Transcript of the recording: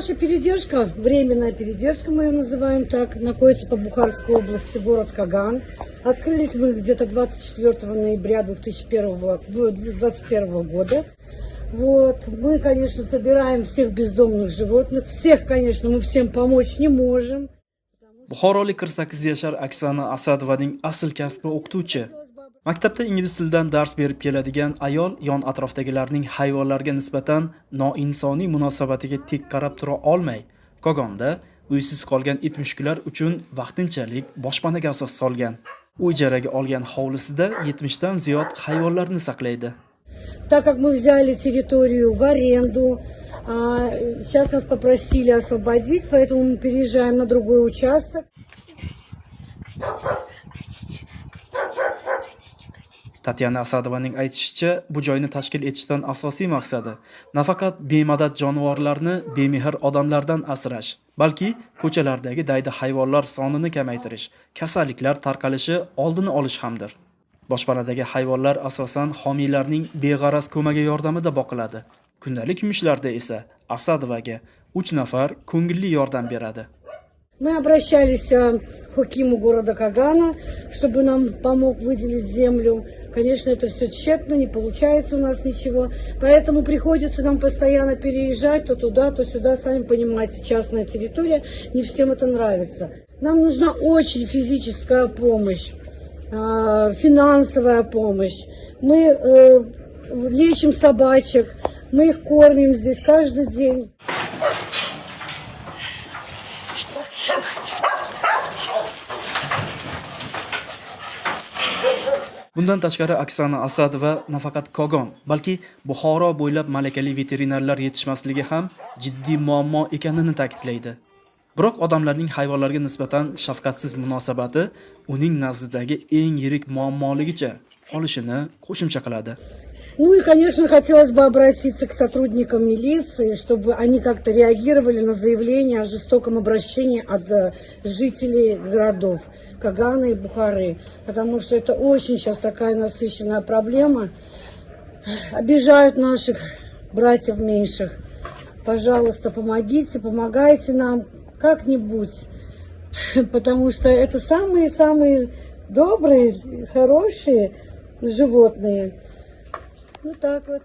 наша передержка, временная передержка, мы ее называем так, находится по Бухарской области, город Каган. Открылись мы где-то 24 ноября 2021 года. Вот. Мы, конечно, собираем всех бездомных животных. Всех, конечно, мы всем помочь не можем. Buxorolik 48 yashar Oksana Asadovaning asl kasbi o'qituvchi. Maktabda ingliz tilidan dars berib keladigan ayol yon atrofdagilarning hayvonlarga nisbatan noinsoniy munosabatiga tek qarab tura olmay, Kogonda uysiz qolgan it mushuklar uchun vaqtinchalik boshpanaga asos solgan. U ijaraga olgan hovlisida 70 dan ziyod hayvonlarni saqlaydi. Так как мы взяли территорию в аренду, сейчас нас попросили освободить, поэтому мы переезжаем на другой участок. Tatyana Asadovaning aytishicha, bu joyni tashkil etishdan asosiy maqsadi nafaqat bemadad jonivorlarni bemehr odamlardan asrash, balki ko'chalardagi daydi hayvonlar sonini kamaytirish, kasalliklar tarqalishi oldini olish hamdir. Boshpanadagi hayvonlar asosan homiylarning beg'araz ko'magi yordamida boqiladi. Kundalik yumushlarda esa Asadovaga 3 nafar ko'ngilli yordam beradi. Мы обращались к хакиму города Кагана, чтобы нам помог выделить землю. Конечно, это все тщетно, не получается у нас ничего. Поэтому приходится нам постоянно переезжать то туда, то сюда. Сами понимаете, частная территория, не всем это нравится. Нам нужна очень физическая помощь, финансовая помощь. Мы лечим собачек, мы их кормим здесь каждый день. Bundan tashqari Oksana Asadova nafaqat Kogon, balki Buxoro bo'ylab malakali veterinarlar yetishmasligi ham jiddiy muammo ekanini ta'kidlaydi. Biroq odamlarning hayvonlarga nisbatan shafqatsiz munosabati uning nazdidagi eng yirik muammoligicha qolishini qo'shimcha qiladi. Ну и, конечно, хотелось бы обратиться к сотрудникам милиции, чтобы они как-то реагировали на заявления о жестоком обращении от жителей городов Кагана и Бухары. Потому что это очень сейчас такая насыщенная проблема. Обижают наших братьев меньших. Пожалуйста, помогите, помогайте нам как-нибудь. Потому что это самые-самые добрые, хорошие животные. Вот так вот.